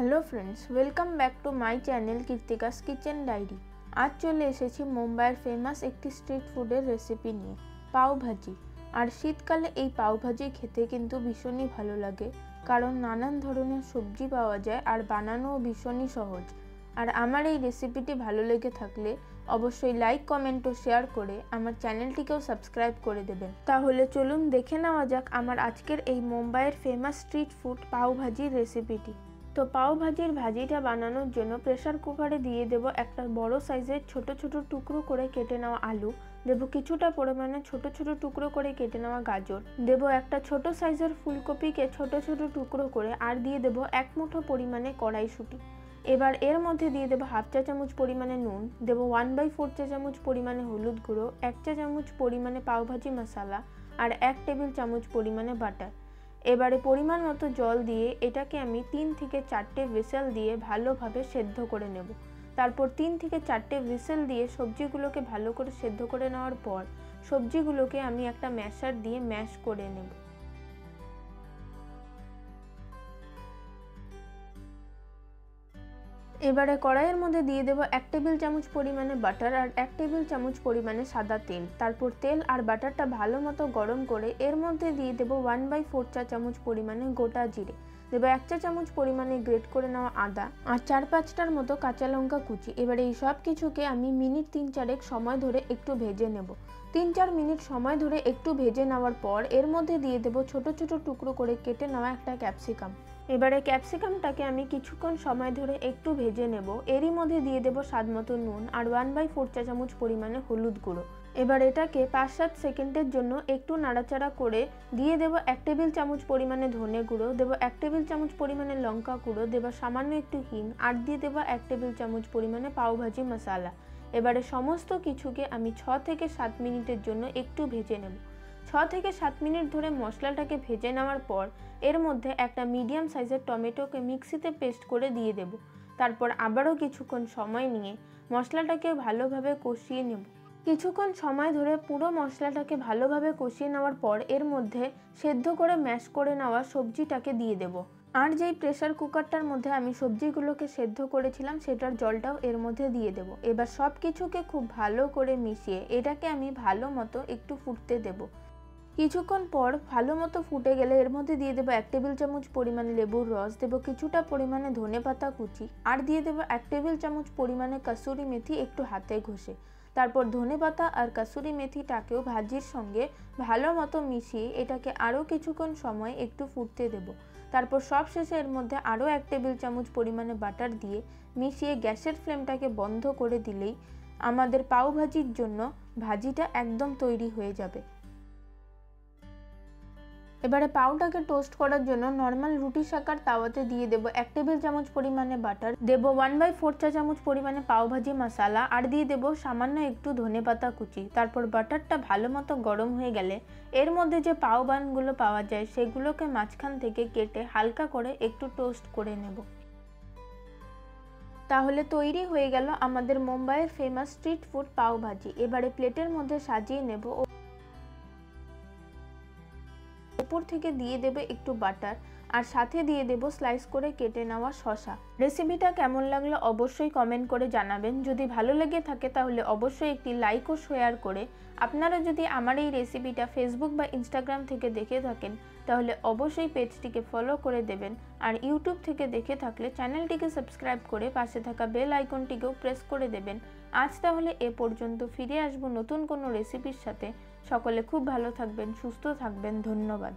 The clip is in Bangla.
Hello friends, welcome back to my channel Keerthika's kitchen diary. आज चले एसेছি মুম্বাইয়ের ফেমাস একটি স্ট্রিট ফুডের রেসিপি নিয়ে, পাও ভাজি। আর শীতকালে এই পাও ভাজি খেতে কিন্তু ভীষণই ভালো লাগে, কারণ নানান ধরনের সবজি পাওয়া যায় আর বানানোও ভীষণই সহজ। আর আমার এই রেসিপিটি ভালো লেগে থাকলে অবশ্যই লাইক, কমেন্ট ও শেয়ার করে আমার চ্যানেলটিকেও সাবস্ক্রাইব করে দেবেন। তাহলে চলুন দেখে নেওয়া যাক আমার আজকের এই মুম্বাইয়ের ফেমাস স্ট্রিট ফুড পাও ভাজির রেসিপিটি। তো পাও ভাজির ভাজিটা বানানোর জন্য প্রেসার কুকারে দিয়ে দেব একটা বড় সাইজের ছোট ছোট টুকরো করে কেটে নেওয়া আলু, দেব কিছুটা পরিমাণে ছোট ছোট টুকরো করে কেটে নেওয়া গাজর, দেব একটা ছোট সাইজের ফুলকপিকে ছোট ছোট টুকরো করে, আর দিয়ে দেব এক মুঠো পরিমাণে কড়াইশুঁটি। এবার এর মধ্যে দিয়ে দেব হাফ চা চামচ পরিমাণে নুন, দেব 1/4 চা চামচ পরিমাণে হলুদ গুঁড়ো, 1 চা চামচ পরিমাণে পাওভাজি মশলা আর 1 টেবিল চামচ পরিমাণে বাটার। এবারে পরিমাণ মতো জল দিয়ে এটাকে আমি 3 থেকে 4টে হুইসেল দিয়ে ভালোভাবে সেদ্ধ করে নেব। তারপর 3 থেকে 4টে হুইসেল দিয়ে সবজিগুলোকে ভালো করে সেদ্ধ করে নেওয়ার পর সবজিগুলোকে আমি একটা ম্যাশার দিয়ে ম্যাশ করে নেব। এবারে কড়াইয়ের মধ্যে দিয়ে দেব 1 টেবিল চামচ পরিমাণে বাটার আর 1 টেবিল চামচ পরিমাণে সাদা তেল। তারপর তেল আর বাটারটা ভালো মতো গরম করে এর মধ্যে দিয়ে দেব 1/4 চা চামচ পরিমাণে গোটা জিরে, দেব 1 চা চামচ পরিমাণে গ্রেট করে নেওয়া আদা আর 4-5টার মতো কাঁচা লঙ্কা কুচি। এবারে এই সব কিছুকে আমি মিনিট 3-4 সময় ধরে একটু ভেজে নেব। 3-4 মিনিট সময় ধরে একটু ভেজে নেওয়ার পর এর মধ্যে দিয়ে দেব ছোট ছোট টুকরো করে কেটে নেওয়া একটা ক্যাপসিকাম। এবারে ক্যাপসিকামটাকে আমি কিছুক্ষণ সময় ধরে একটু ভেজে নেব। এরই মধ্যে দিয়ে দেব স্বাদ মতো নুন আর 1/4 চা চামচ পরিমাণে হলুদ গুঁড়ো। এবার এটাকে 5-7 সেকেন্ডের জন্য একটু নাড়াচাড়া করে দিয়ে দেব 1 টেবিল চামচ পরিমাণে ধনে গুঁড়ো, দেব 1 টেবিল চামচ পরিমাণে লঙ্কা গুঁড়ো, দেব সামান্য একটু হিং আর দিয়ে দেব 1 টেবিল চামচ পরিমাণে পাওভাজি মশলা। এবারে সমস্ত কিছুকে আমি 6 থেকে 7 মিনিটের জন্য একটু ভেজে নেব। 6 থেকে 7 মিনিট ধরে মশলাটাকে ভেজে নেওয়ার পর এর মধ্যে একটা মিডিয়াম সাইজের টমেটোকে মিক্সিতে পেস্ট করে দিয়ে দেব। তারপর আবারও কিছুক্ষণ সময় নিয়ে মশলাটাকে ভালোভাবে কষিয়ে নেব। কিছুক্ষণ সময় ধরে পুরো মশলাটাকে ভালোভাবে কষিয়ে নেওয়ার পর এর মধ্যে সেদ্ধ করে ম্যাশ করে নেওয়া সবজিটাকে দিয়ে দেব। আর যেই প্রেসার কুকারটার মধ্যে আমি সবজিগুলোকে সেদ্ধ করেছিলাম সেটার জলটাও এর মধ্যে দিয়ে দেব। এবার সব কিছুকে খুব ভালো করে মিশিয়ে এটাকে আমি ভালো মতো একটু ফুটতে দেব। কিছুক্ষণ পর ভালো মতো ফুটে গেলে এর মধ্যে দিয়ে দেবো 1 টেবিল চামচ পরিমাণে লেবুর রস, দেবো কিছুটা পরিমাণে ধনেপাতা কুচি আর দিয়ে দেবো 1 টেবিল চামচ পরিমাণে কাসুরি মেথি একটু হাতে ঘষে। তারপর ধনেপাতা আর কাসুরি মেথিটাকেও ভাজির সঙ্গে ভালো মতো মিশিয়ে এটাকে আরও কিছুক্ষণ সময় একটু ফুটতে দেব। তারপর সব শেষে এর মধ্যে আরও 1 টেবিল চামচ পরিমাণে বাটার দিয়ে মিশিয়ে গ্যাসের ফ্লেমটাকে বন্ধ করে দিলেই আমাদের পাও ভাজির জন্য ভাজিটা একদম তৈরি হয়ে যাবে। এবারে পাউটাকে টোস্ট করার জন্য নর্মাল রুটি শাকার তাওয়াতে দিয়ে দেব 1 টেবিল চামচ পরিমাণে বাটার, দেব 1/4 চা চামচ পরিমাণে পাওভাজি মশলা আর দিয়ে দেব সামান্য একটু ধনেপাতা কুচি। তারপর বাটারটা ভালো মতো গরম হয়ে গেলে এর মধ্যে যে পাও বানগুলো পাওয়া যায় সেগুলোকে মাঝখান থেকে কেটে হালকা করে একটু টোস্ট করে নেব। তাহলে তৈরি হয়ে গেল আমাদের মুম্বাইয়ের ফেমাস স্ট্রিট ফুড পাও ভাজি। এবারে প্লেটের মধ্যে সাজিয়ে নেব। উপর থেকে দিয়ে দেবে একটু বাটার আর সাথে দিয়ে দেব স্লাইস করে কেটে নেওয়া শসা। রেসিপিটা কেমন লাগলো অবশ্যই কমেন্ট করে জানাবেন। যদি ভালো লেগে থাকে তাহলে অবশ্যই একটি লাইক ও শেয়ার করে, আপনারা যদি আমার এই রেসিপিটা ফেসবুক বা ইনস্টাগ্রাম থেকে দেখে থাকেন তাহলে অবশ্যই পেজটিকে ফলো করে দেবেন। আর ইউটিউব থেকে দেখে থাকলে চ্যানেলটিকে সাবস্ক্রাইব করে পাশে থাকা বেল আইকনটিকেও প্রেস করে দেবেন। আজ তাহলে এ পর্যন্ত, ফিরে আসবো নতুন কোনো রেসিপির সাথে। সকলে খুব ভালো থাকবেন, সুস্থ থাকবেন। ধন্যবাদ।